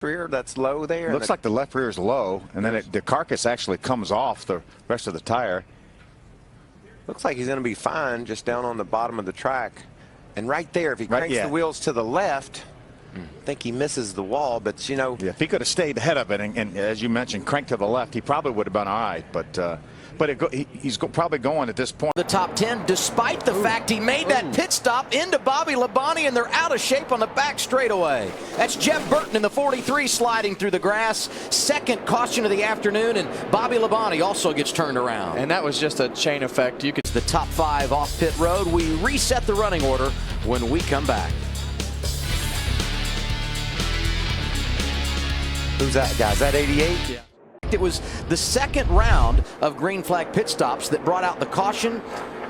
rear that's low there. Looks like the left rear is low, and then the carcass actually comes off the rest of the tire. Looks like he's going to be fine just down on the bottom of the track. And right there, if he cranks the wheels to the left, I think he misses the wall. But, you know. Yeah, if he could have stayed ahead of it and as you mentioned, cranked to the left, he probably would have been all right. But he's probably going at this point. The top 10, despite the fact he made that pit stop into Bobby Labonte, and they're out of shape on the back straightaway. That's Jeff Burton in the 43 sliding through the grass. Second caution of the afternoon, and Bobby Labonte also gets turned around. And that was just a chain effect. You could. The top 5 off pit road. We reset the running order when we come back. Who's that guy? Is that 88? Yeah. It was the second round of green flag pit stops that brought out the caution.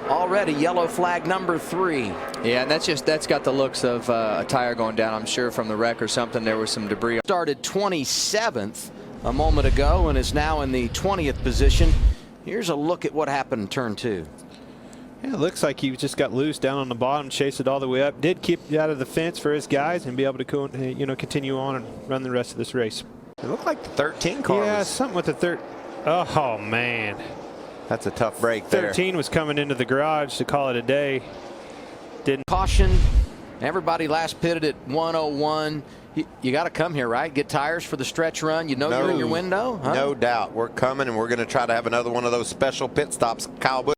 Already yellow flag number 3. Yeah, and that's got the looks of a tire going down. I'm sure from the wreck or something there was some debris. Started 27th a moment ago and is now in the 20th position. Here's a look at what happened in turn 2. Yeah, it looks like he just got loose down on the bottom, chased it all the way up. Did keep out of the fence for his guys and be able to continue on and run the rest of this race. It looked like the 13 car. Yeah, something with the third. Oh, man. That's a tough break there. 13 was coming into the garage to call it a day. Didn't. Caution. Everybody last pitted at 101. You got to come here, right? Get tires for the stretch run. You know you're in your window. Huh? No doubt. We're coming, and we're going to try to have another one of those special pit stops. Kyle Busch.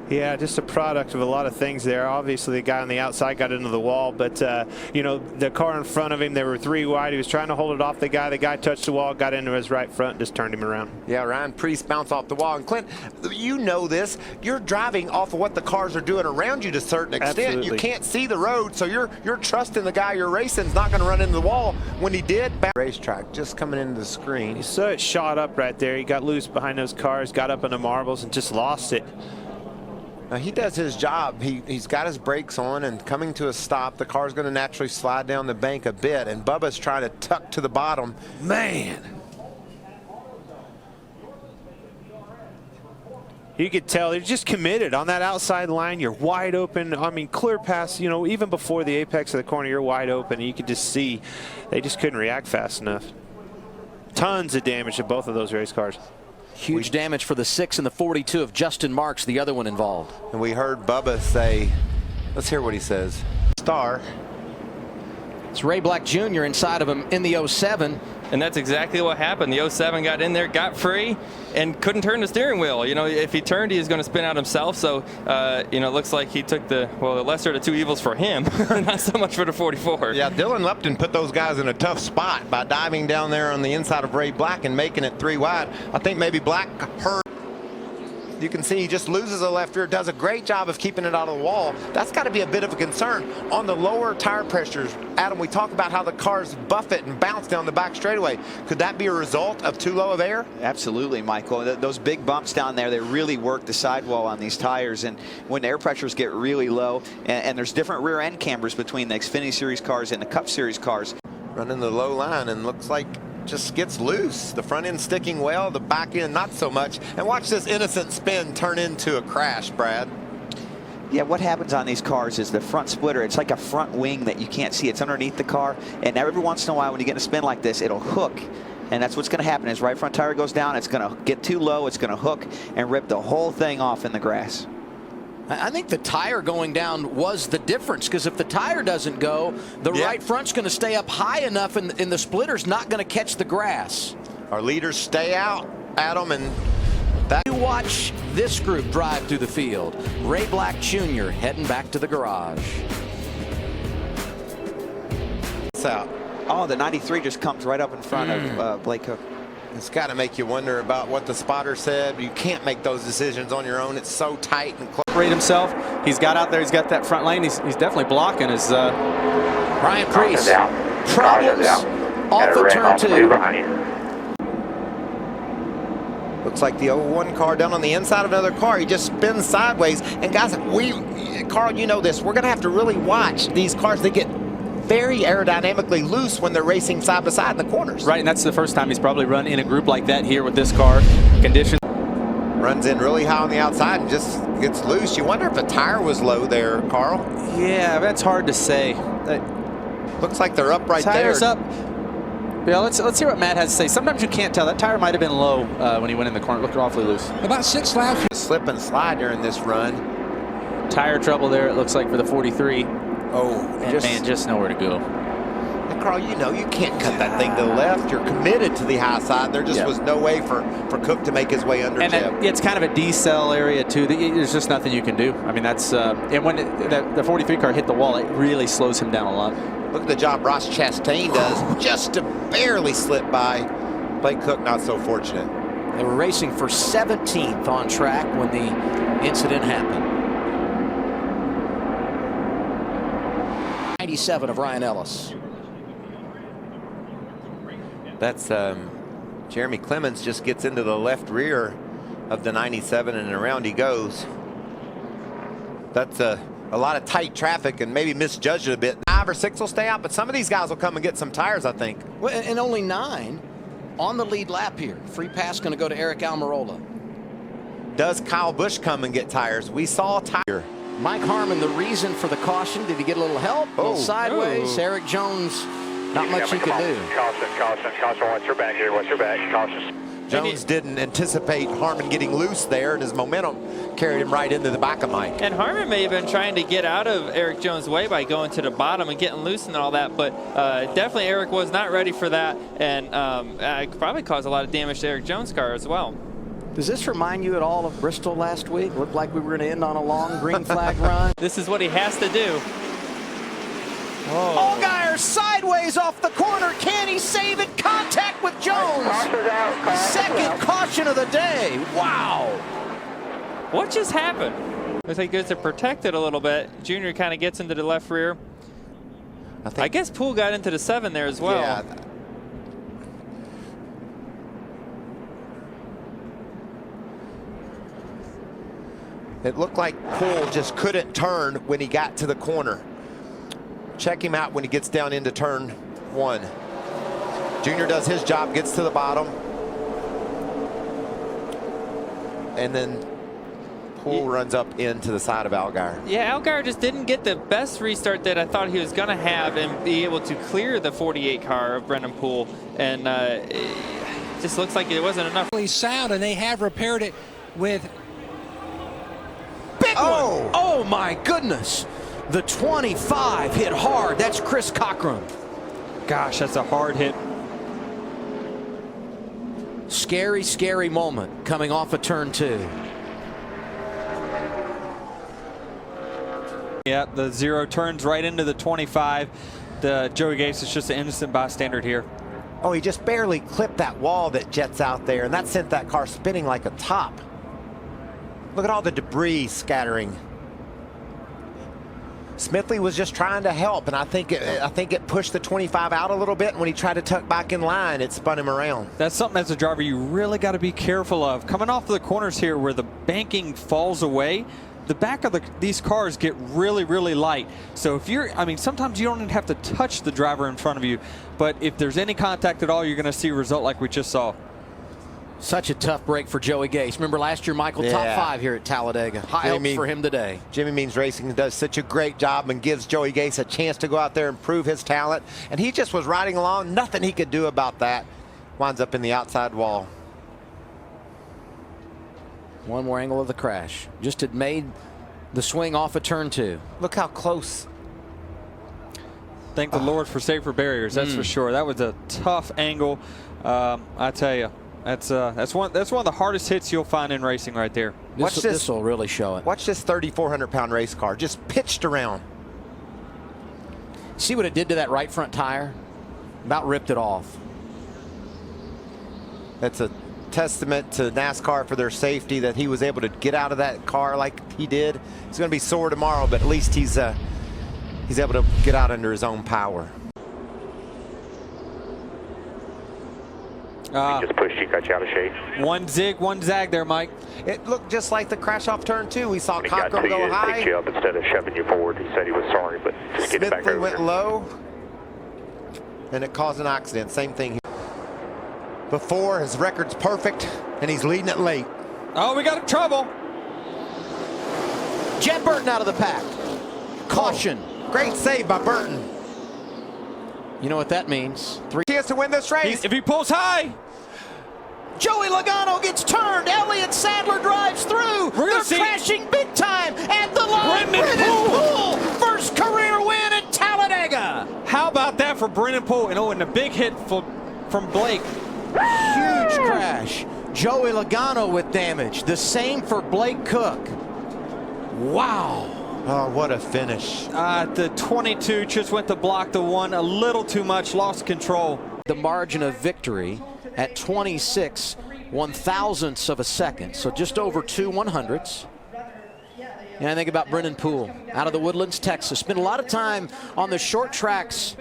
Yeah, just a product of a lot of things there. Obviously, the guy on the outside got into the wall, but, you know, the car in front of him, they were 3 wide. He was trying to hold it off the guy. The guy touched the wall, got into his right front, and just turned him around. Yeah, Ryan Priest bounced off the wall. And Clint, you know this. You're driving off of what the cars are doing around you to a certain extent. Absolutely. You can't see the road, so you're trusting the guy you're racing is not going to run into the wall. When he did, racetrack just coming into the screen. You saw it shot up right there. He got loose behind those cars, got up in the marbles, and just lost it. Now, he does his job. He's got his brakes on and coming to a stop. The car's going to naturally slide down the bank a bit, and Bubba's trying to tuck to the bottom. Man. You could tell they're just committed on that outside line. You're wide open. I mean, clear past, you know, even before the apex of the corner, you're wide open. You could just see they just couldn't react fast enough. Tons of damage to both of those race cars. Huge damage for the 6 and the 42 of Justin Marks, the other one involved. And we heard Bubba say, let's hear what he says. Star. It's Ray Black Jr. inside of him in the 07. And that's exactly what happened. The 07 got in there, got free, and couldn't turn the steering wheel. You know, if he turned, he was going to spin out himself. So, you know, it looks like he took the lesser of the 2 evils for him, not so much for the 44. Yeah, Dylan Lupton put those guys in a tough spot by diving down there on the inside of Ray Black and making it 3 wide. I think maybe Black hurt. You can see he just loses a left rear, does a great job of keeping it out of the wall. That's got to be a bit of a concern. On the lower tire pressures, Adam, we talk about how the cars buffet and bounce down the back straightaway. Could that be a result of too low of air? Absolutely, Michael. Those big bumps down there, they really work the sidewall on these tires. And when air pressures get really low, and there's different rear end cambers between the Xfinity Series cars and the Cup Series cars. Running the low line and looks like just gets loose. The front end sticking well, the back end not so much. And watch this innocent spin turn into a crash, Brad. Yeah, what happens on these cars is the front splitter, it's like a front wing that you can't see. It's underneath the car. And every once in a while when you get in a spin like this, it'll hook. And that's what's going to happen. As right front tire goes down, it's going to get too low. It's going to hook and rip the whole thing off in the grass. I think the tire going down was the difference, because if the tire doesn't go, the right front's going to stay up high enough and the splitter's not going to catch the grass. Our leaders stay out, Adam, and that. You watch this group drive through the field. Ray Black Jr. heading back to the garage. It's out. Oh, the 93 just comes right up in front of Blake Cook. It's got to make you wonder about what the spotter said. You can't make those decisions on your own. It's so tight and close. Himself, he's got out there. He's got that front lane. He's definitely blocking his. Ryan Priest troubles off of turn 2. Looks like the 01 car down on the inside of another car. He just spins sideways. And guys, Carl, you know this. We're going to have to really watch these cars. They get very aerodynamically loose when they're racing side by side in the corners. Right, and that's the first time he's probably run in a group like that here with this car. Conditions. Runs in really high on the outside and just gets loose. You wonder if the tire was low there, Carl. Yeah, that's hard to say. Looks like they're up right Tires there. up. Yeah, let's hear what Matt has to say. Sometimes you can't tell. That tire might have been low when he went in the corner. Looked awfully loose. About 6 laps. Slip and slide during this run. Tire trouble there, it looks like, for the 43. Oh, And man, just nowhere to go. And Carl, you know you can't cut that thing to the left. You're committed to the high side. There just was no way for Cook to make his way under And Jeb. it's kind of a D-cell area, too. There's just nothing you can do. I mean, that's and when the 43 car hit the wall, it really slows him down a lot. Look at the job Ross Chastain does just to barely slip by. Blake Cook not so fortunate. They were racing for 17th on track when the incident happened. 97 of Ryan Ellis. That's Jeremy Clemens just gets into the left rear of the 97 and around he goes. That's a lot of tight traffic and maybe misjudged it a bit. 5 or 6 will stay out, but some of these guys will come and get some tires, I think. Well, and only 9 on the lead lap here. Free pass going to go to Eric Almirola. Does Kyle Busch come and get tires? We saw tire. Mike Harmon, the reason for the caution. Did he get a little help? A little sideways. Eric Jones, not much he could do. Caution, watch your back here, watch your back, caution. Jones didn't anticipate Harmon getting loose there, and his momentum carried him right into the back of Mike. And Harmon may have been trying to get out of Eric Jones' way by going to the bottom and getting loose and all that, but definitely Eric was not ready for that, and probably caused a lot of damage to Eric Jones' car as well. Does this remind you at all of Bristol last week? Looked like we were going to end on a long green flag run. This is what he has to do. Allgaier sideways off the corner. Can he save it? Contact with Jones. Second caution of the day. Wow. What just happened? Looks like he goes to protect it a little bit. Junior kind of gets into the left rear. I guess Poole got into the 7 there as well. Yeah. It looked like Poole just couldn't turn when he got to the corner. Check him out when he gets down into turn 1. Junior does his job, gets to the bottom. And then Poole runs up into the side of Allgaier. Yeah, Allgaier just didn't get the best restart that I thought he was going to have and be able to clear the 48 car of Brendan Poole. And it just looks like it wasn't enough. Sound, and they have repaired it with. Big one. Oh, my goodness. The 25 hit hard. That's Chris Cochran. Gosh, that's a hard hit. Scary, scary moment coming off of turn 2. Yeah, the 0 turns right into the 25. Joey Gase is just an innocent bystander here. Oh, he just barely clipped that wall that jets out there, and that sent that car spinning like a top. Look at all the debris scattering. Smithley was just trying to help, and I think it pushed the 25 out a little bit, and when he tried to tuck back in line, it spun him around. That's something as a driver you really got to be careful of. Coming off the corners here where the banking falls away, the back of these cars get really, really light. So if you're, I mean, sometimes you don't even have to touch the driver in front of you, but if there's any contact at all, you're going to see a result like we just saw. Such a tough break for Joey Gase. Remember last year, Michael, top 5 here at Talladega. High hopes for him today. Jimmy Means Racing does such a great job and gives Joey Gase a chance to go out there and prove his talent. And he just was riding along. Nothing he could do about that. Winds up in the outside wall. One more angle of the crash. Just had made the swing off of turn 2. Look how close. Thank the Lord for safer barriers. That's for sure. That was a tough angle. I tell you. That's one of the hardest hits you'll find in racing right there. This will really show it. Watch this 3,400-pound race car just pitched around. See what it did to that right front tire? About ripped it off. That's a testament to NASCAR for their safety that he was able to get out of that car like he did. He's going to be sore tomorrow, but at least he's able to get out under his own power. Just pushed you, got you out of shape. One zig, one zag there, Mike. It looked just like the crash off turn 2. We saw He got Cochran to go you, high. picked you up instead of shoving you forward. He said he was sorry, but just get it back Smithley over went here. low, and it caused an accident. Same thing here. Before, his record's perfect, and he's leading it late. Oh, we got trouble. Jed Burton out of the pack. Caution. Great save by Burton. You know what that means? 3 chance to win this race. If he pulls high. Joey Logano gets turned. Elliott Sadler drives through. They're crashing big time at the line. Brennan Poole, first career win at Talladega. How about that for Brennan Poole? And a big hit from Blake. Huge crash. Joey Logano with damage. The same for Blake Cook. Wow. Oh, what a finish. The 22 just went to block the one a little too much, lost control. The margin of victory at 26 1/1000ths of a second, so just over 2 100ths. And I think about Brennan Poole out of the Woodlands, Texas. Spent a lot of time on the short tracks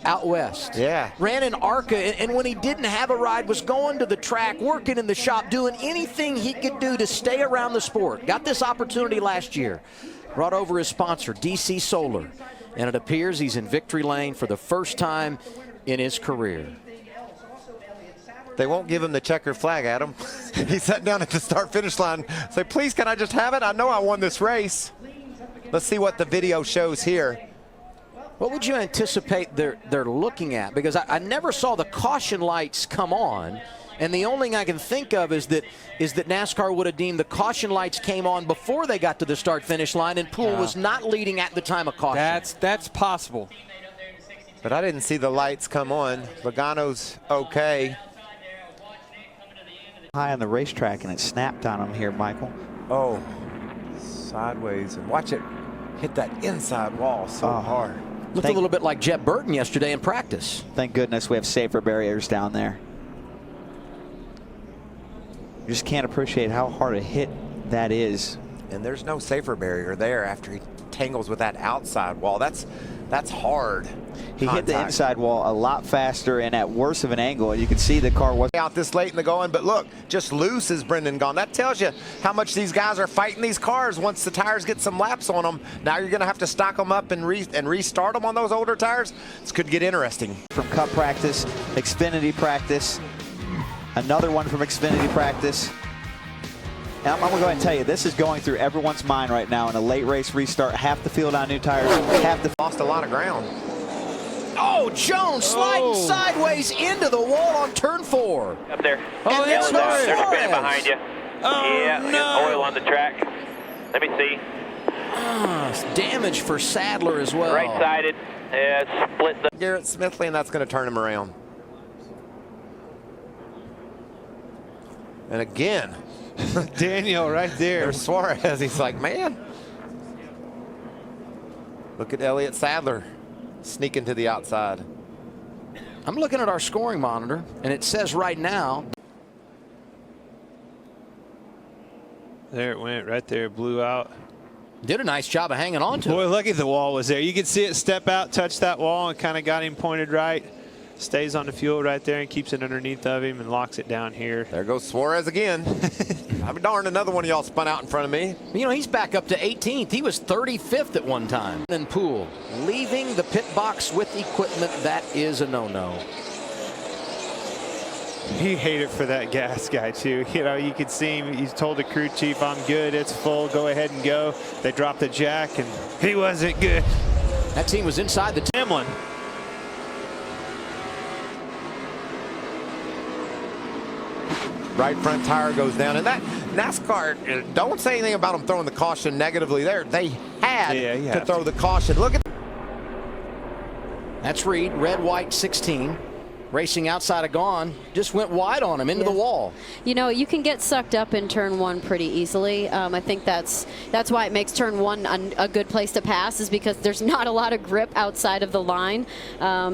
out west. Yeah. Ran in ARCA, and when he didn't have a ride, was going to the track, working in the shop, doing anything he could do to stay around the sport. Got this opportunity last year. Brought over his sponsor, DC Solar. And it appears he's in victory lane for the first time in his career. They won't give him the checker flag, Adam. He sat down at the start-finish line. Say, please, can I just have it? I know I won this race. Let's see what the video shows here. What would you anticipate they're looking at? Because I never saw the caution lights come on, and the only thing I can think of is that NASCAR would have deemed the caution lights came on before they got to the start-finish line, and Poole was not leading at the time of caution. That's possible. But I didn't see the lights come on. Logano's okay. High on the racetrack, and it snapped on him here, Michael. Oh, sideways. And watch it hit that inside wall so hard. Looked a little bit like Jeb Burton yesterday in practice. Thank goodness we have safer barriers down there. You just can't appreciate how hard a hit that is. And there's no safer barrier there after he tangles with that outside wall. That's hard. He hit the inside wall a lot faster and at worse of an angle. You can see the car was out this late in the going, but look, just loose as Brendan gone. That tells you how much these guys are fighting these cars once the tires get some laps on them. Now you're going to have to stock them up and restart them on those older tires. This could get interesting. From Cup practice, Xfinity practice, another one from Xfinity practice. And I'm going to go ahead and tell you, this is going through everyone's mind right now in a late race restart. Half the field on new tires, half the... Lost a lot of ground. Oh, Jones sliding sideways into the wall on turn 4. Up there. Oh, They're Suarez. spinning behind you. Oh, yeah, no. oil on the track. Let me see. Damage for Sadler as well. Right-sided. Yeah, split the... Garrett Smithley, and that's going to turn him around. And again, Daniel right there. there's Suarez. He's like, man. Look at Elliott Sadler sneaking to the outside. I'm looking at our scoring monitor, and it says right now. There it went, right there, blew out. Did a nice job of hanging on to it. Boy, lucky the wall was there. You could see it step out, touch that wall, and kind of got him pointed right. Stays on the fuel right there and keeps it underneath of him and locks it down here. There goes Suarez again. I'm darned another one of y'all spun out in front of me. You know, he's back up to 18th. He was 35th at one time. And Poole leaving the pit box with equipment. That is a no-no. He hated for that gas guy, too. You know, you could see him. He's told the crew chief, I'm good, it's full, go ahead and go. They dropped the jack, and he wasn't good. That team was inside the Hamlin. Right front tire goes down. And that NASCAR, don't say anything about them throwing the caution negatively there. They had to throw the caution. Look at That's Reed, red, white, 16. Racing outside of Gone, just went wide on him into the wall. You know, you can get sucked up in turn 1 pretty easily. I think that's why it makes turn 1 a good place to pass, is because there's not a lot of grip outside of the line.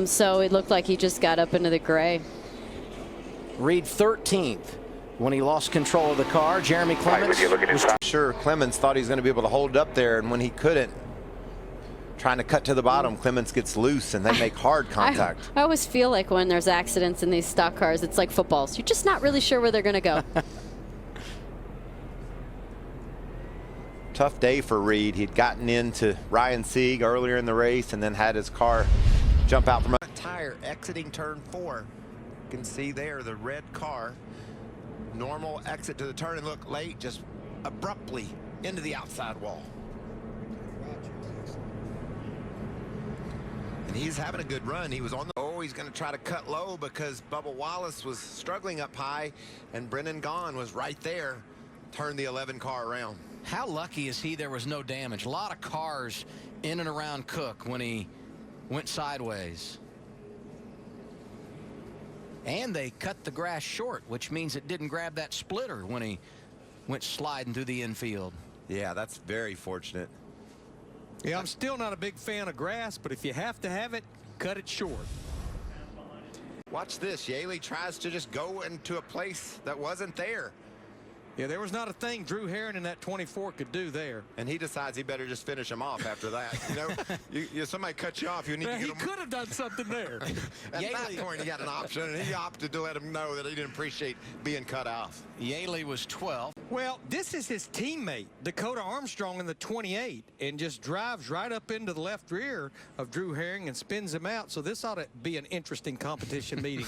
So it looked like he just got up into the gray. Reed 13th when he lost control of the car. Jeremy Clements. Sure, Clements thought he was going to be able to hold up there, and when he couldn't, trying to cut to the bottom, Clements gets loose and they make hard contact. I always feel like when there's accidents in these stock cars, it's like footballs. You're just not really sure where they're going to go. Tough day for Reed. He'd gotten into Ryan Sieg earlier in the race and then had his car jump out from a tire exiting turn 4. You can see there the red car. Normal exit to the turn, and look, late, just abruptly into the outside wall. And he's having a good run. He was on the... Oh, he's going to try to cut low because Bubba Wallace was struggling up high, and Brennan Gaughan was right there. Turned the 11 car around. How lucky is he there was no damage? A lot of cars in and around Cook when he went sideways. And they cut the grass short, which means it didn't grab that splitter when he went sliding through the infield. Yeah, that's very fortunate. Yeah, I'm still not a big fan of grass, but if you have to have it, cut it short. Watch this. Yaley tries to just go into a place that wasn't there. Yeah, there was not a thing Drew Herring in that 24 could do there. And he decides he better just finish him off after that. You know, somebody cut you off. You need to get he him. could have done something there. At that point, he had an option, and he opted to let him know that he didn't appreciate being cut off. Yaley was 12. Well, this is his teammate, Dakota Armstrong, in the 28, and just drives right up into the left rear of Drew Herring and spins him out. So this ought to be an interesting competition meeting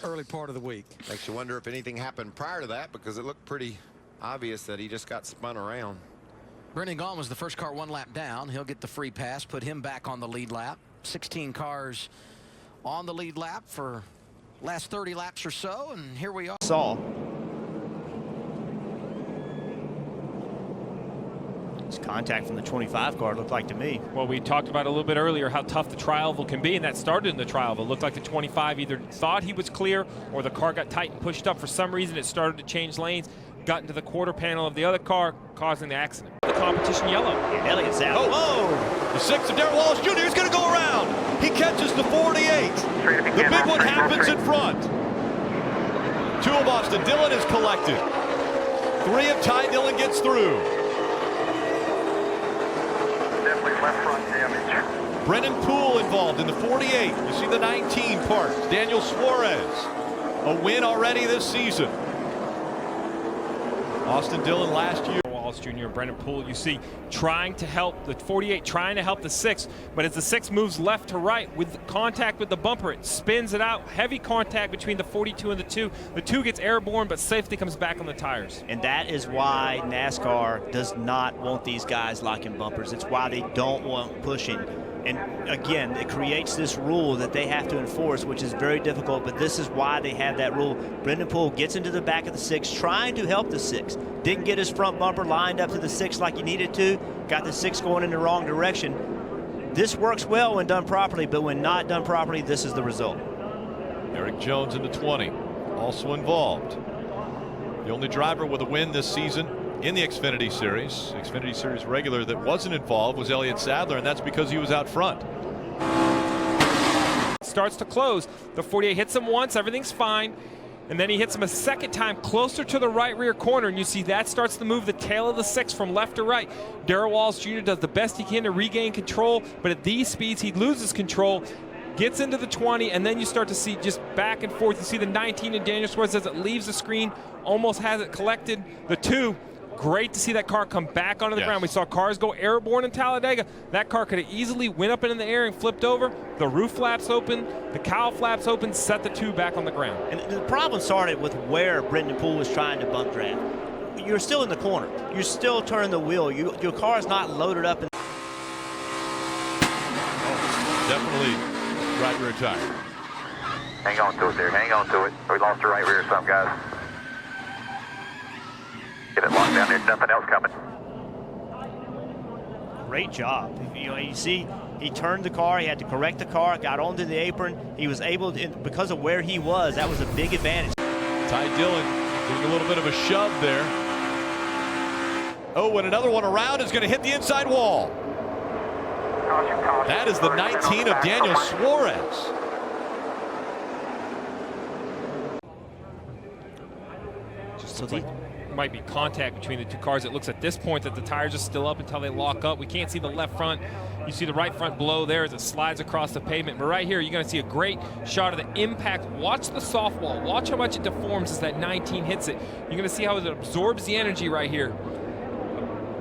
early part of the week. Makes you wonder if anything happened prior to that, because it looked pretty obvious that he just got spun around. Brennan Gaughan was the first car one lap down. He'll get the free pass, put him back on the lead lap. 16 cars on the lead lap for last 30 laps or so, and here we are. It's contact from the 25 car, it looked like to me. Well, we talked about a little bit earlier how tough the tri-oval can be, and that started in the tri-oval. It looked like the 25 either thought he was clear or the car got tight and pushed up. For some reason, it started to change lanes, got into the quarter panel of the other car, causing the accident. The competition yellow. Yeah, Elliott's out. Oh, the 6 of Darrell Wallace Jr. is going to go around. He catches the 48. The big one happens in front. 2 of Austin Dillon is collected. 3 of Ty Dillon gets through. Definitely left front damage. Brennan Poole involved in the 48. You see the 19 parts. Daniel Suarez, a win already this season. Austin Dillon last year. Wallace Jr. and Brennan Poole, you see trying to help the 48, trying to help the 6, but as the 6 moves left to right with contact with the bumper, it spins it out. Heavy contact between the 42 and the 2. The 2 gets airborne, but safely comes back on the tires. And that is why NASCAR does not want these guys locking bumpers. It's why they don't want pushing. And again, it creates this rule that they have to enforce, which is very difficult, but this is why they have that rule. Brendan Poole gets into the back of the 6, trying to help the 6. Didn't get his front bumper lined up to the 6 like he needed to. Got the 6 going in the wrong direction. This works well when done properly, but when not done properly, this is the result. Eric Jones in the 20, also involved. The only driver with a win this season in the Xfinity Series regular that wasn't involved was Elliott Sadler, and that's because he was out front. Starts to close. The 48 hits him once, everything's fine, and then he hits him a second time closer to the right rear corner, and you see that starts to move the tail of the 6 from left to right. Darrell Wallace Jr. does the best he can to regain control, but at these speeds he loses control, gets into the 20, and then you start to see just back and forth. You see the 19 and Daniel Suarez as it leaves the screen, almost has it collected. The 2, great to see that car come back onto the ground. We saw cars go airborne in Talladega. That car could have easily went up in the air and flipped over. The roof flaps open, the cowl flaps open, set the 2 back on the ground. And the problem started with where Brendan Poole was trying to bump draft. You're still in the corner. You're still turning the wheel. Your car is not loaded up. Definitely right rear tire. Hang on to it there. Hang on to it. We lost the right rear or something, guys. Get it locked down. There's nothing else coming. Great job. You see, he turned the car. He had to correct the car. Got onto the apron. He was able to, because of where he was, that was a big advantage. Ty Dillon doing a little bit of a shove there. Oh, and another one around is going to hit the inside wall. That is the 19 of Daniel Suarez. Just looks like might be contact between the 2 cars. It looks at this point that the tires are still up until they lock up. We can't see the left front. You see the right front below there as it slides across the pavement. But right here, you're going to see a great shot of the impact. Watch the soft wall. Watch how much it deforms as that 19 hits it. You're going to see how it absorbs the energy right here.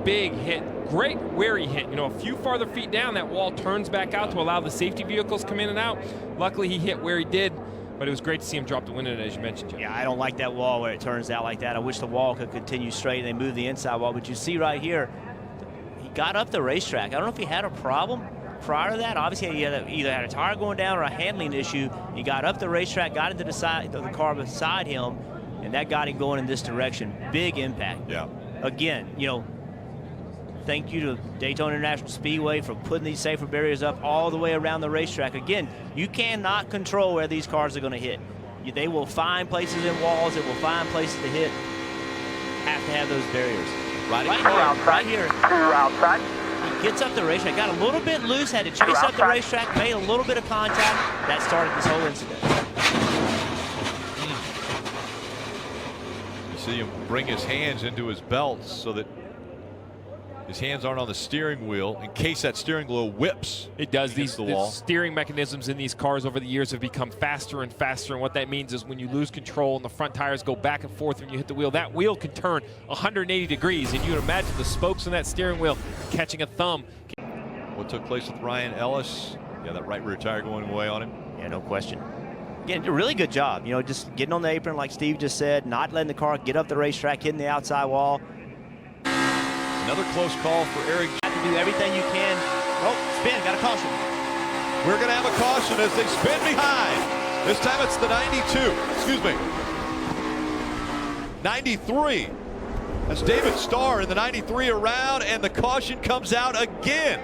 Big hit. Great wary hit. You know, a few farther feet down, that wall turns back out to allow the safety vehicles come in and out. Luckily, he hit where he did. But it was great to see him drop the window, as you mentioned, Jeff. Yeah, I don't like that wall where it turns out like that. I wish the wall could continue straight and they move the inside wall. But you see right here, he got up the racetrack. I don't know if he had a problem prior to that, obviously he either had a tire going down or a handling issue. He got up the racetrack, got into the car beside him, and that got him going in this direction. Big impact. Yeah. Again, you know, thank you to Daytona International Speedway for putting these safer barriers up all the way around the racetrack. Again, you cannot control where these cars are going to hit. They will find places in walls. It will find places to hit. Have to have those barriers. Right here. Outside. He gets up the racetrack, got a little bit loose, had to chase up the racetrack, made a little bit of contact. That started this whole incident. You see him bring his hands into his belts so that his hands aren't on the steering wheel in case that steering wheel whips. It does. These The steering mechanisms in these cars over the years have become faster and faster, and what that means is when you lose control and the front tires go back and forth when you hit the wheel, that wheel can turn 180 degrees, and you can imagine the spokes on that steering wheel catching a thumb. What took place with Ryan Ellis? Yeah, that right rear tire going away on him. Yeah, no question. Again, a really good job. You know, just getting on the apron like Steve just said, not letting the car get up the racetrack, hitting the outside wall. Another close call for Eric. You have to do everything you can. Oh, spin, got a caution. We're going to have a caution as they spin behind. This time it's the 92. Excuse me. 93. That's David Starr in the 93 around, and the caution comes out again.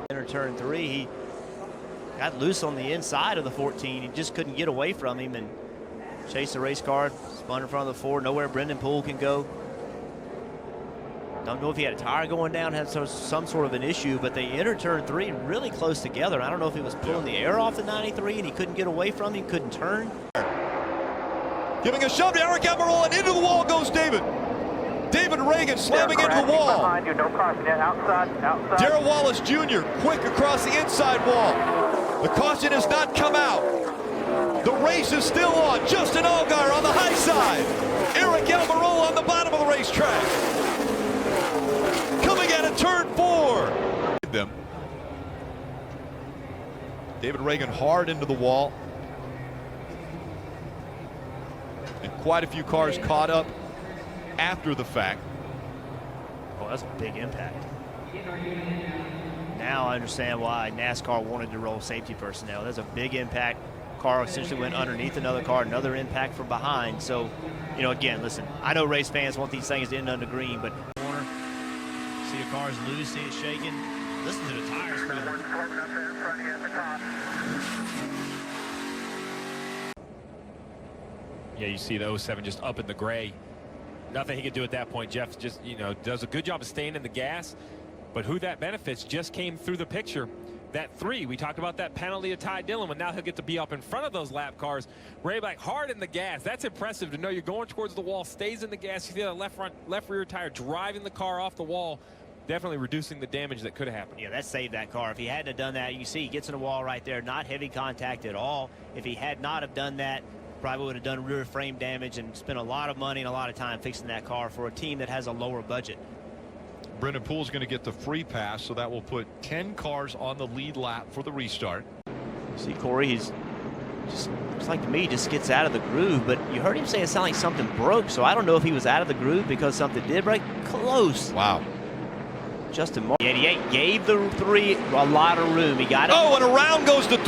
Enter turn 3, he got loose on the inside of the 14. He just couldn't get away from him and chased the race car, spun in front of the 4, nowhere Brendan Poole can go. Don't know if he had a tire going down, had some sort of an issue, but they entered turn 3 really close together. I don't know if he was pulling the air off the 93 and he couldn't get away from him, couldn't turn. Giving a shove to Eric Almirola, and into the wall goes David. David Reagan slamming into the wall. Behind you, no caution yet. Outside. Darrell Wallace Jr. quick across the inside wall. The caution has not come out. The race is still on. Justin Allgaier on the high side. Eric Almirola on the bottom of the racetrack. Coming at it, turn 4. Them. David Reagan hard into the wall. And quite a few cars caught up after the fact. Oh, that's a big impact. Now I understand why NASCAR wanted to roll safety personnel. That's a big impact. Car essentially went underneath another car, another impact from behind. So, you know, again, listen, I know race fans want these things to end under green, but corner, see the cars loose, see it shaking. Listen to the tires for them. Yeah, you see the 07 just up in the gray. Nothing he could do at that point. Jeff just, you know, does a good job of staying in the gas. But who that benefits just came through the picture. That 3, we talked about that penalty of Ty Dillon, but now he'll get to be up in front of those lap cars. Ray Black hard in the gas. That's impressive to know you're going towards the wall, stays in the gas. You see that left rear tire driving the car off the wall, definitely reducing the damage that could have happened. Yeah, that saved that car. If he hadn't have done that, you see he gets in the wall right there, not heavy contact at all. If he had not have done that, probably would have done rear frame damage and spent a lot of money and a lot of time fixing that car for a team that has a lower budget. Brendan Poole's going to get the free pass, so that will put 10 cars on the lead lap for the restart. See, Corey, he's just, looks like to me, just gets out of the groove, but you heard him say it sounded like something broke, so I don't know if he was out of the groove because something did break. Close. Wow. Justin Martin. 88 gave the 3 a lot of room. He got it. Oh, and around goes the 3.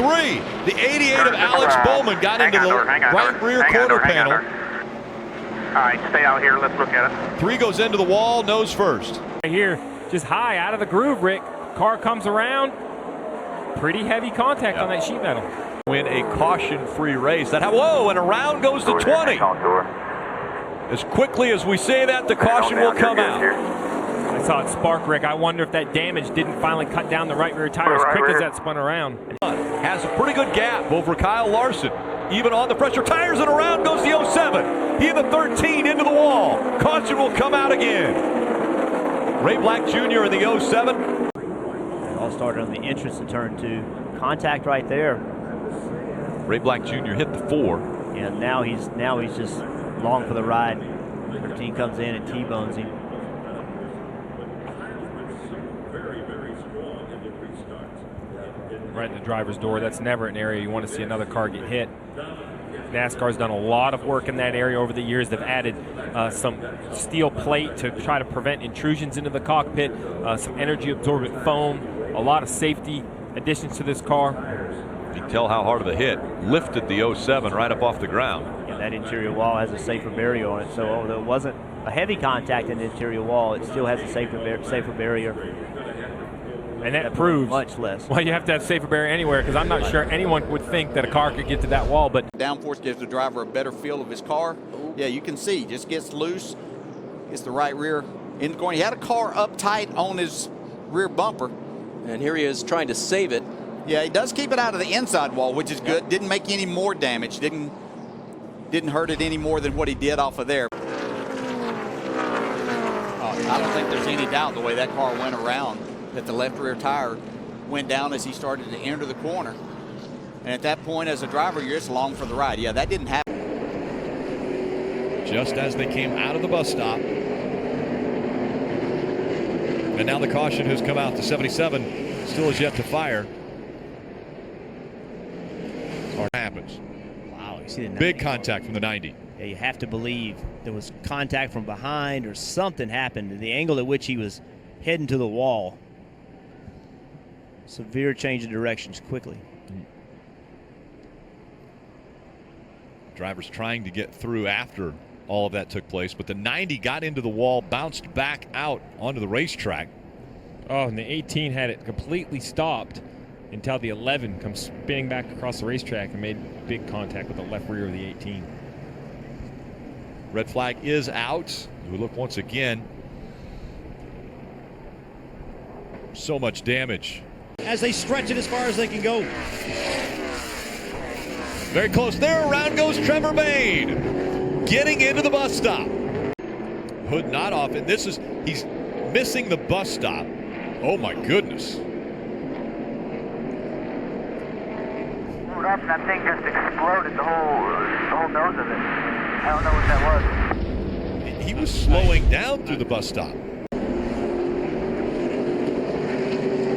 The 88 of Alex Bowman got into the right rear quarter panel. All right, stay out here. Let's look at it. 3 goes into the wall, nose first. Right here, just high out of the groove, Rick. Car comes around. Pretty heavy contact on that sheet metal. Win a caution-free race. Whoa, and around goes the 20. As quickly as we say that, the caution will come out. I saw it spark, Rick. I wonder if that damage didn't finally cut down the right rear tire as quick as that spun around. Has a pretty good gap over Kyle Larson. Even on the pressure tires, and around goes the 07. He the 13 into the wall. Caution will come out again. Ray Black Jr. in the 07. It all started on the entrance to turn 2. Contact right there. Ray Black Jr. hit the 4. Yeah, now he's just long for the ride. 13 comes in and T-bones him. Right in the driver's door. That's never an area you want to see another car get hit. NASCAR's done a lot of work in that area over the years. They've added some steel plate to try to prevent intrusions into the cockpit, some energy absorbent foam, a lot of safety additions to this car. You can tell how hard of a hit. Lifted the 07 right up off the ground. And that interior wall has a safer barrier on it. So although it wasn't a heavy contact in the interior wall, it still has a safer barrier. And that proves much less. Well, you have to have safer barrier anywhere, because I'm not sure anyone would think that a car could get to that wall. But downforce gives the driver a better feel of his car. Yeah, you can see, just gets loose, gets the right rear in the corner. He had a car up tight on his rear bumper. And here he is trying to save it. Yeah, he does keep it out of the inside wall, which is good. Didn't make any more damage. Didn't hurt it any more than what he did off of there. I don't think there's any doubt the way that car went around that the left rear tire went down as he started to enter the corner. And at that point, as a driver, you're just along for the ride. Yeah, that didn't happen. Just as they came out of the bus stop. And now the caution has come out. The 77 still is yet to fire. What happens? Wow, you see the 90. Big contact from the 90. Yeah, you have to believe there was contact from behind or something happened. The angle at which he was heading to the wall. Severe change of directions quickly. Drivers trying to get through after all of that took place, but the 90 got into the wall, bounced back out onto the racetrack. oh, and the 18 had it completely stopped until the 11 comes spinning back across the racetrack and made big contact with the left rear of the 18. Red flag is out. We look once again. So much damage. As they stretch it as far as they can go. Very close there. Around goes Trevor Main. Getting into the bus stop. Hood not off. And he's missing the bus stop. Oh my goodness. Up and that thing just exploded the whole nose of it. I don't know what that was. He was slowing down through the bus stop.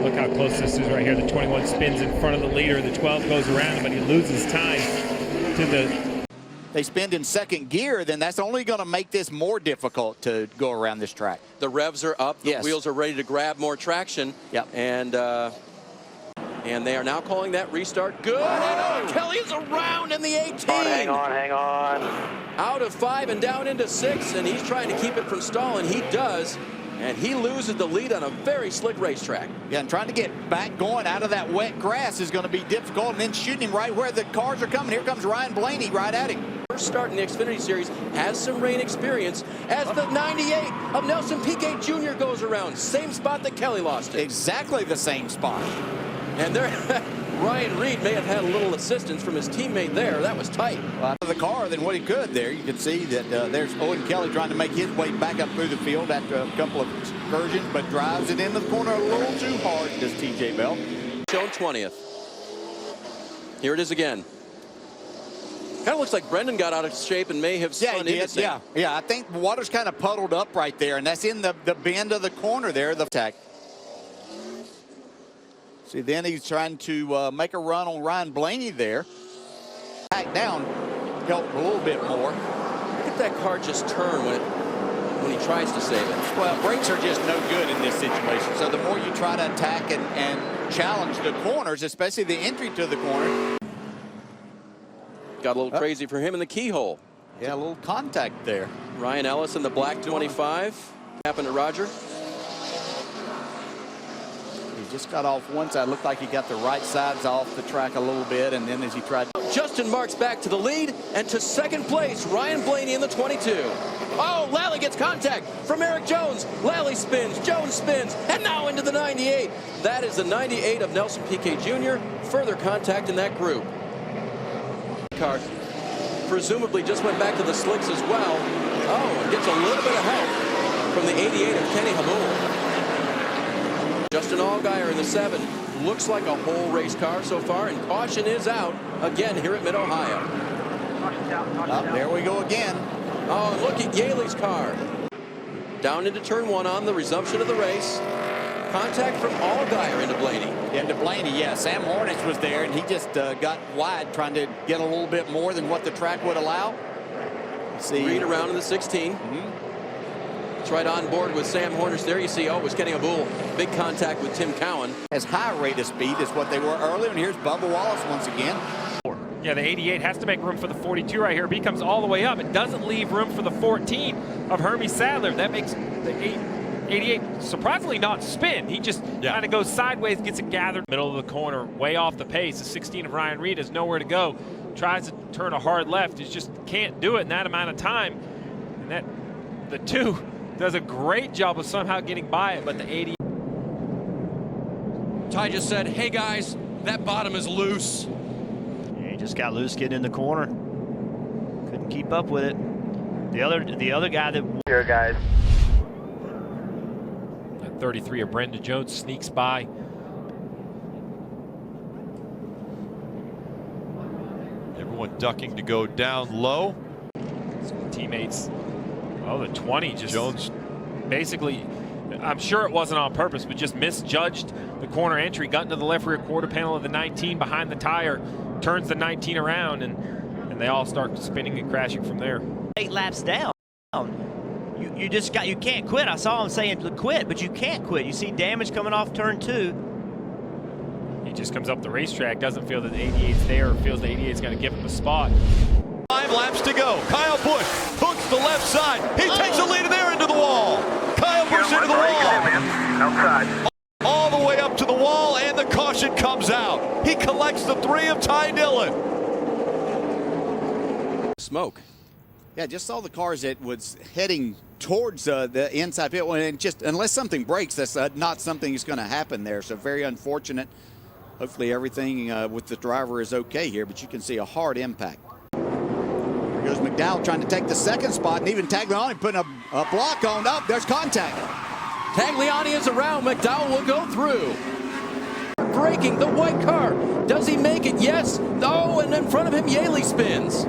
Look how close this is right here. The 21 spins in front of the leader. The 12 goes around him, but he loses time to the... They spin in second gear, then that's only going to make this more difficult to go around this track. The revs are up. The wheels are ready to grab more traction. Yep. And they are now calling that restart. Good. And Kelly is around in the 18. Hang on. Out of 5 and down into 6, and he's trying to keep it from stalling. He does. And he loses the lead on a very slick racetrack. Yeah, and trying to get back going out of that wet grass is going to be difficult, and then shooting him right where the cars are coming. Here comes Ryan Blaney right at him. First start in the Xfinity Series, has some rain experience as the 98 of Nelson Piquet Jr. goes around. Same spot that Kelly lost it. Exactly the same spot. And there, Ryan Reed may have had a little assistance from his teammate there. That was tight. Out of the car than what he could there. You can see that there's Owen Kelly trying to make his way back up through the field after a couple of excursions, but drives it in the corner a little too hard, does TJ Bell. Shown 20th. Here it is again. Kind of looks like Brendan got out of shape and may have spun into something. Yeah, I think the water's kind of puddled up right there, and that's in the bend of the corner there, the attack. See, then he's trying to make a run on Ryan Blaney there. Back down, help a little bit more. Look at that car just turn when he tries to save it. Well, brakes are just no good in this situation. So the more you try to attack and challenge the corners, especially the entry to the corner. Got a little crazy for him in the keyhole. Yeah, a little contact there. Ryan Ellis in the black 25. Happened to Roger. He just got off one side. Looked like he got the right sides off the track a little bit, and then as he tried. Justin Marks back to the lead and to second place. Ryan Blaney in the 22. Oh, Lally gets contact from Eric Jones. Lally spins, Jones spins, and now into the 98. That is the 98 of Nelson Piquet Jr. Further contact in that group. Car presumably just went back to the slicks as well. Oh, and gets a little bit of help from the 88 of Kenny Hamul. Justin Allgaier in the 7. Looks like a whole race car so far, and caution is out again here at Mid-Ohio. There we go again. Oh, look at Yaley's car. Down into turn 1 on the resumption of the race. Contact from Allgaier into Blaney. Into Blaney, yeah. Sam Hornich was there, and he just got wide, trying to get a little bit more than what the track would allow. See, Reed around in the 16. It's right on board with Sam Hornish there. You see, it was Kenny Abul. Big contact with Tim Cowan. As high rate of speed as what they were earlier. And here's Bubba Wallace once again. Yeah, the 88 has to make room for the 42 right here. If he comes all the way up, it doesn't leave room for the 14 of Hermie Sadler. That makes the 88 surprisingly not spin. He just kind of goes sideways, gets it gathered. Middle of the corner, way off the pace. The 16 of Ryan Reed has nowhere to go. Tries to turn a hard left. He just can't do it in that amount of time. And the 2 does a great job of somehow getting by it, but the 80. Ty just said, hey guys, that bottom is loose. He just got loose getting in the corner. Couldn't keep up with it. The other guy that... Here, guys. At 33 of Brendan Jones sneaks by. Everyone ducking to go down low. Teammates. Oh, the 20 just Jones basically, I'm sure it wasn't on purpose, but just misjudged the corner entry, got into the left rear quarter panel of the 19 behind the tire, turns the 19 around, and they all start spinning and crashing from there. 8 laps down. You can't quit. I saw him saying quit, but you can't quit. You see damage coming off turn 2. He just comes up the racetrack, doesn't feel that the 88's there, or feels the 88's going to give him a spot. 5 laps to go. Kyle Busch hooks the left side. He takes the lead there into the wall. Kyle Busch into the wall. Outside. All the way up to the wall, and the caution comes out. He collects the 3 of Ty Dillon. Smoke. Yeah, just saw the cars that was heading towards the inside pit, and just unless something breaks, that's not something that's going to happen there. So very unfortunate. Hopefully everything with the driver is okay here, but you can see a hard impact. Here goes McDowell trying to take the second spot, and even Tagliani putting a block on. Up, there's contact. Tagliani is around. McDowell will go through. Braking the white car. Does he make it? Yes. Oh, and in front of him, Yaley spins.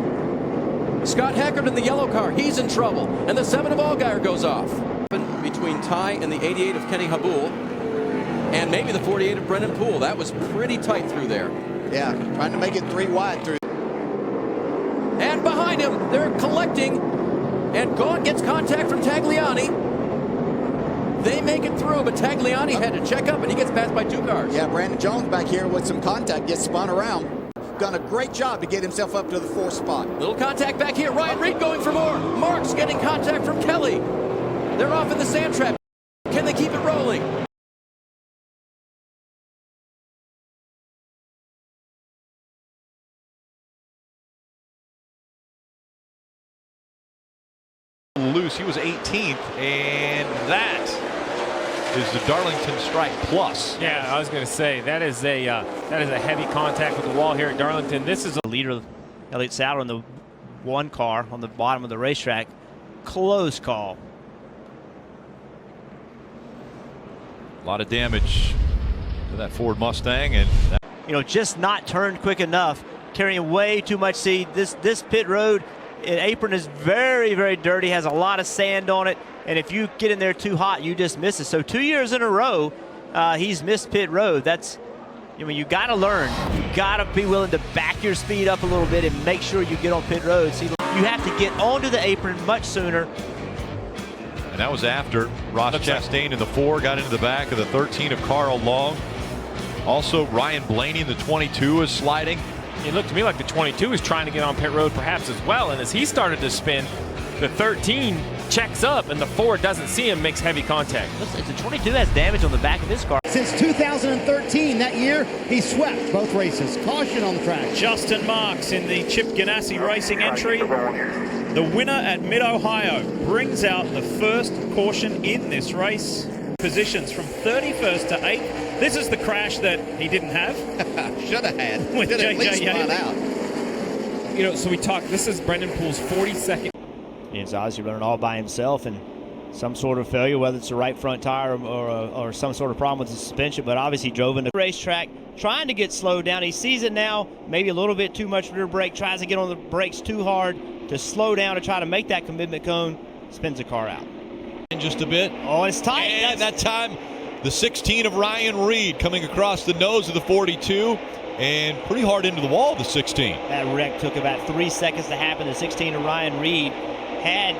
Scott Heckert in the yellow car. He's in trouble. And the 7 of Allgaier goes off. Between Ty and the 88 of Kenny Habul, and maybe the 48 of Brennan Poole. That was pretty tight through there. Yeah, trying to make it 3 wide through. And behind him, they're collecting. And Gaunt gets contact from Tagliani. They make it through, but Tagliani had to check up, and he gets passed by 2 cars. Yeah, Brandon Jones back here with some contact, gets spun around. Done a great job to get himself up to the 4th spot. Little contact back here. Ryan Reed going for more. Marks getting contact from Kelly. They're off in the sand trap. Can they keep it rolling? Loose. He was 18th, and that is the Darlington Strike Plus. Yeah, I was going to say that is a heavy contact with the wall here at Darlington. This is a leader, Elliott Sadler, in the 1 car on the bottom of the racetrack. Close call. A lot of damage to that Ford Mustang, and just not turned quick enough, carrying way too much seed. This pit road apron is very, very dirty, has a lot of sand on it, and if you get in there too hot, you just miss it. So 2 years in a row, he's missed pit road. That's, you got to learn. You got to be willing to back your speed up a little bit and make sure you get on pit road. See, you have to get onto the apron much sooner. And that was after Ross Chastain in the 4 got into the back of the 13 of Carl Long. Also, Ryan Blaney in the 22 is sliding. It looked to me like the 22 was trying to get on pit road perhaps as well, and as he started to spin, the 13 checks up, and the 4 doesn't see him, makes heavy contact. The 22 has damage on the back of his car. Since 2013, that year, he swept both races. Caution on the track. Justin Marks in the Chip Ganassi Racing entry. The winner at Mid-Ohio brings out the first caution in this race. Positions from 31st to 8th. This is the crash that he didn't have. Should have had. With J.J. out. So we talked, this is Brendan Poole's 42nd. He's obviously running all by himself, and some sort of failure, whether it's the right front tire or some sort of problem with the suspension, but obviously drove into the racetrack trying to get slowed down. He sees it now, maybe a little bit too much rear brake, tries to get on the brakes too hard to slow down to try to make that commitment cone, spins the car out. In just a bit. Oh, it's tight. And that time, the 16 of Ryan Reed coming across the nose of the 42 and pretty hard into the wall of the 16. That wreck took about 3 seconds to happen. The 16 of Ryan Reed had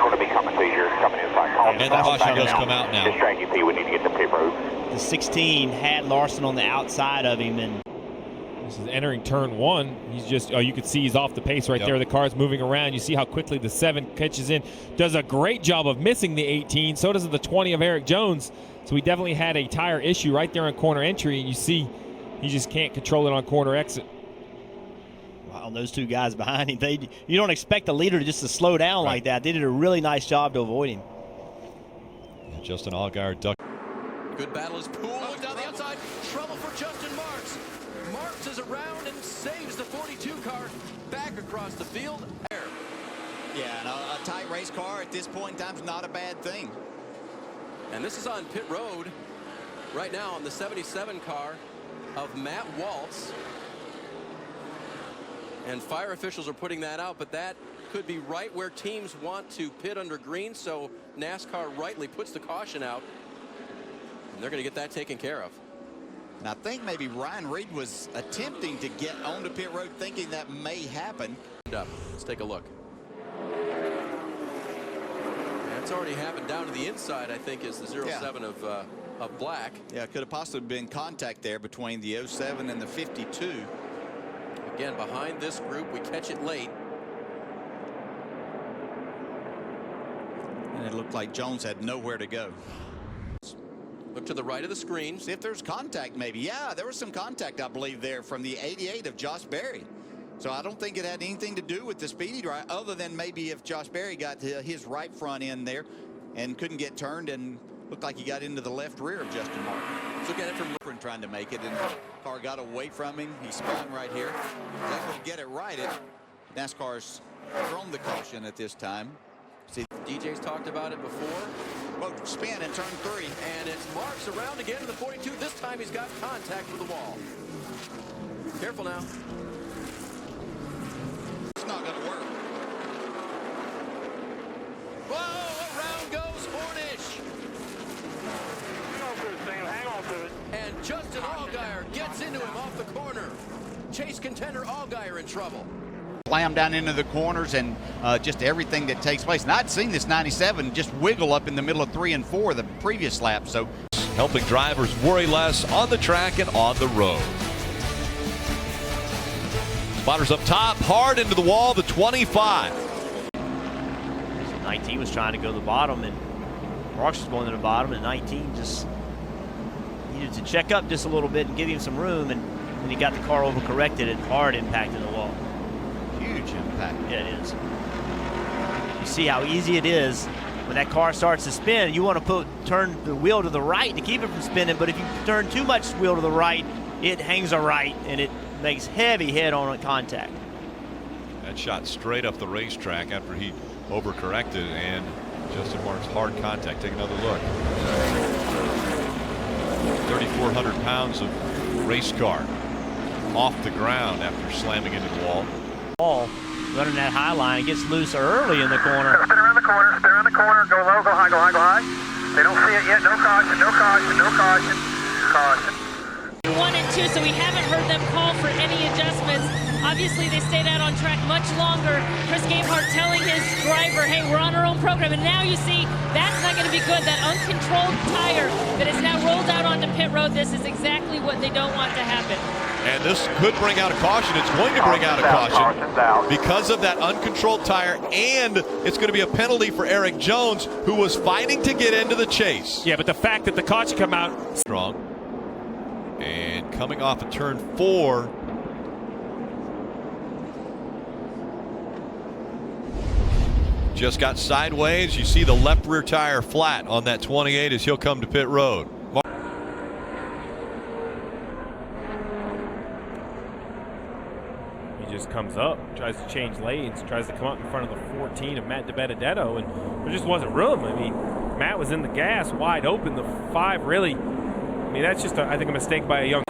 going to be coming to you. You're coming inside. And the caution does come out now. Distract you, P. We need to get to pit road. The 16 had Larson on the outside of him, and this is entering turn 1. He's just, you can see he's off the pace right there. The car's moving around. You see how quickly the 7 catches in. Does a great job of missing the 18. So does the 20 of Eric Jones. So he definitely had a tire issue right there on corner entry, and you see he just can't control it on corner exit. Wow, those two guys behind him, you don't expect the leader just to slow down like that. They did a really nice job to avoid him. Justin Allgaier ducked. Good battle is Poole down the outside. Trouble for Justin Marks. Marks is around and saves the 42 car back across the field. Yeah, and a tight race car at this point in time is not a bad thing. And this is on pit road right now on the 77 car of Matt Waltz. And fire officials are putting that out, but that could be right where teams want to pit under green, so NASCAR rightly puts the caution out. And they're going to get that taken care of. And I think maybe Ryan Reed was attempting to get onto pit road thinking that may happen. Let's take a look. It's already happened down to the inside, I think, is the 07 of Black. Yeah, could have possibly been contact there between the 07 and the 52. Again, behind this group, we catch it late. And it looked like Jones had nowhere to go. Look to the right of the screen. See if there's contact maybe. Yeah, there was some contact, I believe, there from the 88 of Josh Berry. So I don't think it had anything to do with the speedy drive, other than maybe if Josh Berry got his right front end there and couldn't get turned and looked like he got into the left rear of Justin Martin. Look at it from trying to make it, and the car got away from him. He spun right here. He's able to get it right. NASCAR's thrown the caution at this time. See, DJ's talked about it before. Well, spin in turn 3. And it's Marks around again to the 42. This time he's got contact with the wall. Careful now. It's not going to work. Whoa, around goes Hornish. Hang on to it, Sam. Hang on to it. And Justin Allgaier gets into him off the corner. Chase contender Allgaier in trouble. Slam down into the corners and just everything that takes place. And I'd seen this 97 just wiggle up in the middle of 3 and 4 the previous lap. So helping drivers worry less on the track and on the road. Spotters up top, hard into the wall, the 25. 19 was trying to go to the bottom, and Marks was going to the bottom, and 19 just needed to check up just a little bit and give him some room, and then he got the car overcorrected and hard impacted the wall. Huge impact. Yeah, it is. You see how easy it is when that car starts to spin. You want to turn the wheel to the right to keep it from spinning, but if you turn too much wheel to the right, it hangs a right, and it makes heavy head-on contact. That shot straight up the racetrack after he overcorrected, and Justin Marks hard contact. Take another look. 3,400 pounds of race car off the ground after slamming into the wall. Ball running that high line, it gets loose early in the corner. Spin around the corner, spin around the corner, go low, go high, go high, go high. They don't see it yet. No caution, no caution, no caution. Caution. 1 and 2, so we haven't heard them call for any adjustments. Obviously, they stayed out on track much longer. Chris Gabehart telling his driver, hey, we're on our own program. And now you see that's not going to be good. That uncontrolled tire that is now rolled out onto pit road, this is exactly what they don't want to happen. And this could bring out a caution. It's going to bring out a caution because of that uncontrolled tire, and it's going to be a penalty for Eric Jones, who was fighting to get into the chase. Yeah, but the fact that the caution come out strong. And coming off of turn 4. Just got sideways. You see the left rear tire flat on that 28 as he'll come to pit road. He just comes up, tries to change lanes, tries to come up in front of the 14 of Matt DiBenedetto, and there just wasn't room. I mean, Matt was in the gas wide open. The 5 really, I mean, that's just, I think, a mistake by a young.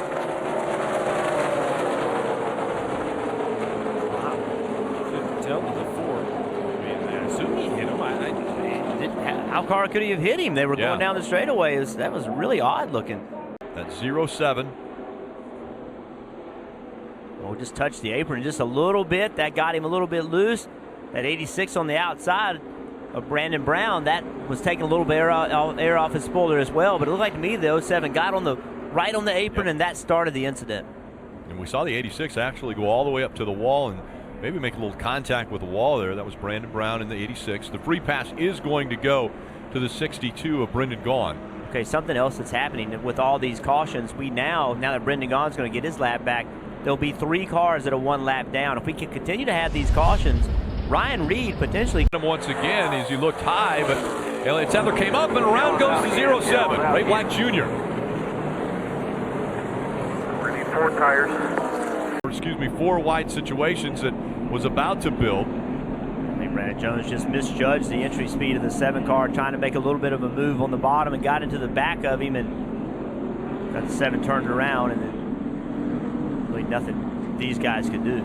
How car could he have hit him? They were going down the straightaway. That was really odd looking. That's 07. Well, just touched the apron just a little bit. That got him a little bit loose. That 86 on the outside of Brandon Brown, that was taking a little bit air off his spoiler as well. But it looked like to me the 07 got on the right on the apron, and that started the incident. And we saw the 86 actually go all the way up to the wall and maybe make a little contact with the wall there. That was Brandon Brown in the 86. The free pass is going to go to the 62 of Brendan Gaughan. Okay, something else that's happening with all these cautions, now that Brendan Gaughan's going to get his lap back, there'll be 3 cars that are 1 lap down. If we can continue to have these cautions, Ryan Reed potentially. Once again, as he looked high, but Elliott Sadler came up and around goes the 07. Ray Black Jr. We need 4 tires. Excuse me, 4 wide situations that was about to build. I think Brandon Jones just misjudged the entry speed of the 7 car, trying to make a little bit of a move on the bottom and got into the back of him and got the 7 turned around, and then really nothing these guys could do.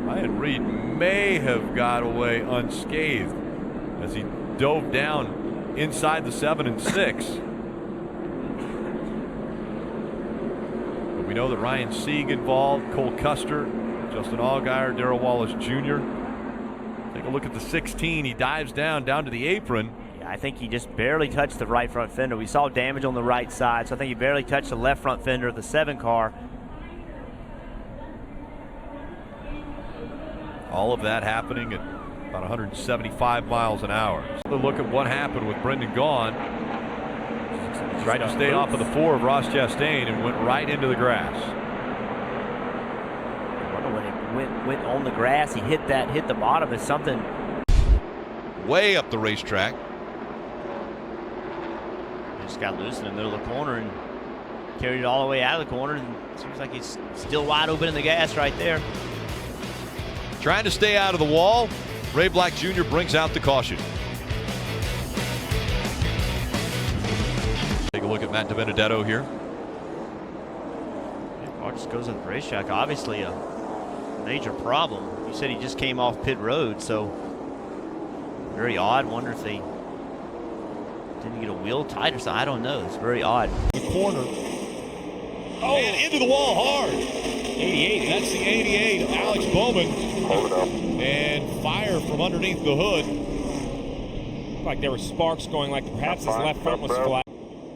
Ryan Reed may have got away unscathed as he dove down inside the 7 and 6. But we know that Ryan Sieg involved, Cole Custer, Justin Allgaier, Darrell Wallace Jr. Take a look at the 16. He dives down to the apron. Yeah, I think he just barely touched the right front fender. We saw damage on the right side, so I think he barely touched the left front fender of the 7 car. All of that happening at about 175 miles an hour. So look at what happened with Brendan Gaughan. Tried to stay off of the 4 of Ross Chastain and went right into the grass. I wonder when it went on the grass, he hit the bottom of something. Way up the racetrack. Just got loose in the middle of the corner and carried it all the way out of the corner. And it seems like he's still wide open in the gas right there. Trying to stay out of the wall. Ray Black Jr. brings out the caution. Take a look at Matt DiBenedetto here. Yeah, car just goes on the racetrack. Obviously a major problem. You said he just came off pit road, so very odd. Wonder if they didn't get a wheel tight or something. I don't know. It's very odd. The corner. Oh, and into the wall hard. 88. That's the 88 of Alex Bowman. And fire from underneath the hood. Like there were sparks going, like perhaps his left front was flat.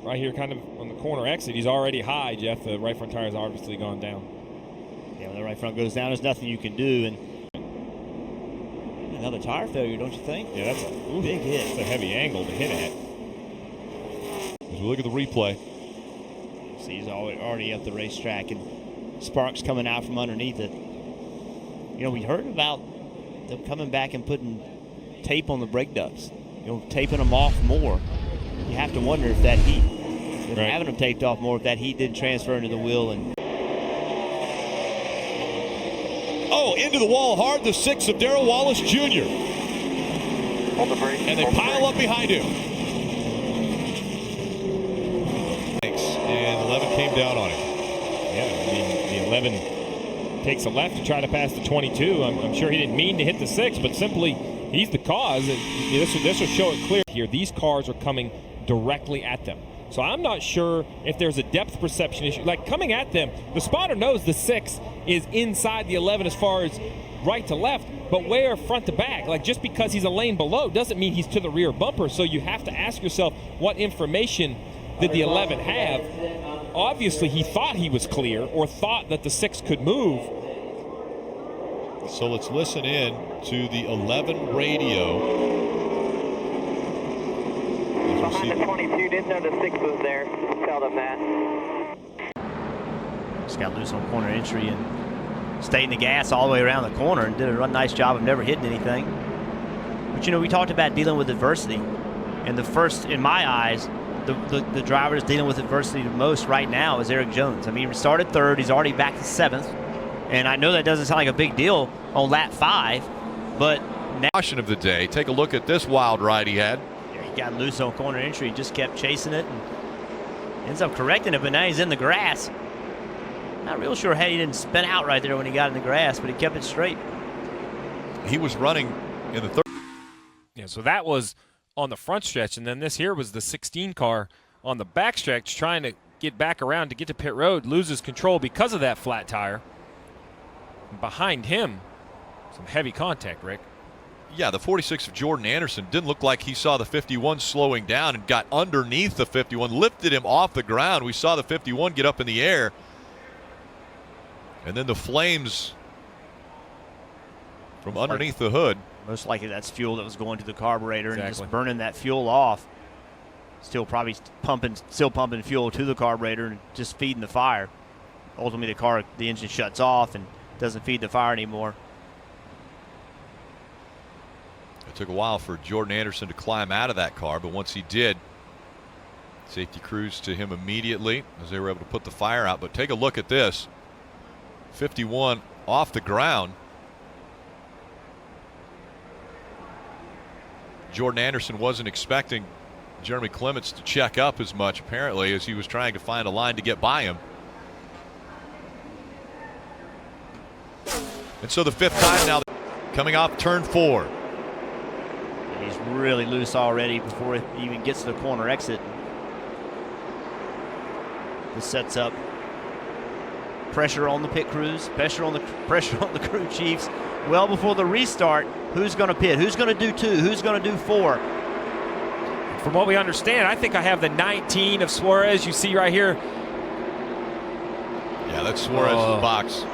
Right here, kind of on the corner exit, he's already high, Jeff. The right front tire has obviously gone down. Yeah, when the right front goes down, there's nothing you can do. And another tire failure, don't you think? Yeah, that's a big hit. It's a heavy angle to hit at. As we look at the replay. See, he's already up the racetrack, and sparks coming out from underneath it. You know, we heard about them coming back and putting tape on the brake ducts. You know, taping them off more. You have to wonder if that heat, having them taped off more, if that heat didn't transfer into the wheel. And oh, into the wall hard, the 6 of Darrell Wallace Jr. And they pile up behind him. And 11 came down on him. Yeah, I mean, the 11 takes a left to try to pass the 22. I'm sure he didn't mean to hit the 6, but simply he's the cause. This will show it clear here. These cars are coming directly at them. So I'm not sure if there's a depth perception issue. Like coming at them, the spotter knows the 6 is inside the 11 as far as right to left, but where front to back? Like just because he's a lane below doesn't mean he's to the rear bumper. So you have to ask yourself, what information did the 11 have? Obviously he thought he was clear or thought that the 6 could move. So let's listen in to the 11 radio. Behind the 22, didn't know the 6 was there. Tell them that. Just got loose on corner entry and stayed in the gas all the way around the corner and did a nice job of never hitting anything. But you know, we talked about dealing with adversity. And the first, in my eyes, the driver that's dealing with adversity the most right now is Eric Jones. I mean, he started 3rd. He's already back to 7th. And I know that doesn't sound like a big deal on lap 5, but now. Caution of the day. Take a look at this wild ride he had. Yeah, he got loose on corner entry. He just kept chasing it and ends up correcting it, but now he's in the grass. Not real sure how he didn't spin out right there when he got in the grass, but he kept it straight. He was running in the 3rd. Yeah, so that was on the front stretch, and then this here was the 16 car on the back stretch trying to get back around to get to pit road, loses control because of that flat tire. And behind him, some heavy contact, Rick. Yeah, the 46 of Jordan Anderson didn't look like he saw the 51 slowing down and got underneath the 51, lifted him off the ground. We saw the 51 get up in the air. And then the flames from underneath the hood. Most likely that's fuel that was going to the carburetor and just burning that fuel off. Still probably still pumping fuel to the carburetor and just feeding the fire. Ultimately, the engine shuts off and doesn't feed the fire anymore. It took a while for Jordan Anderson to climb out of that car, but once he did, safety crews to him immediately as they were able to put the fire out. But take a look at this. 51 off the ground. Jordan Anderson wasn't expecting Jeremy Clements to check up as much, apparently, as he was trying to find a line to get by him. And so the fifth time now, coming off turn 4. He's really loose already before he even gets to the corner exit. This sets up pressure on the pit crews, pressure on the crew chiefs. Well before the restart, who's going to pit? Who's going to do 2? Who's going to do 4? From what we understand, I think I have the 19 of Suarez. You see right here. Yeah, that's Suarez's box.